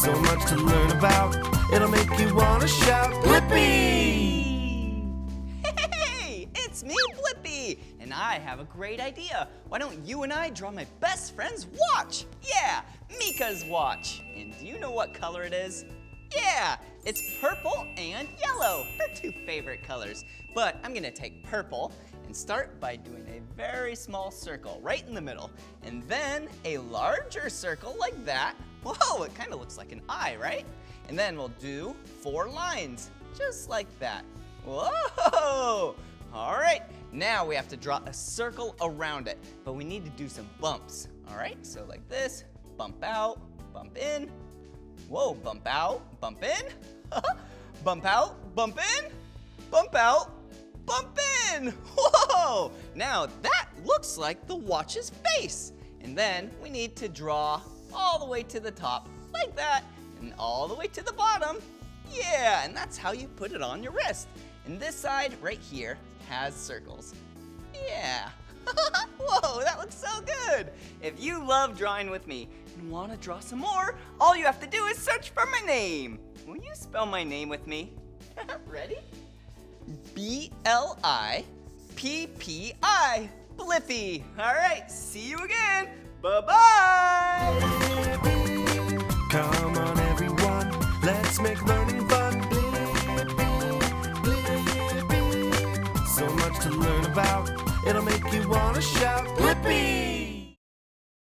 So much to learn about, it'll make you want to shout, Blippi! Hey, it's me, Blippi, and I have a great idea. Why don't you and I draw my best friend's watch? Yeah, Meekah's watch. And do you know what color it is? Yeah, it's purple and yellow, her two favorite colors. But I'm gonna take purple and start by doing a very small circle right in the middle, and then a larger circle like that. Whoa, it kind of looks like an eye, right? And then we'll do 4 lines, just like that. Whoa! All right, now we have to draw a circle around it, but we need to do some bumps. All right, so like this, bump out, bump in. Whoa, bump out, bump in. Bump out, bump in. Bump out, bump in. Whoa! Now that looks like the watch's face. And then we need to draw all the way to the top, like that, and all the way to the bottom. Yeah, and that's how you put it on your wrist. And this side right here has circles. Yeah. Whoa, that looks so good. If you love drawing with me and want to draw some more, all you have to do is search for my name. Will you spell my name with me? Ready? B-L-I-P-P-I. Blippi. All right, see you again. Bye-bye. Come on everyone, let's make learning fun. So much to learn about, it'll make you want to shout, Blippi!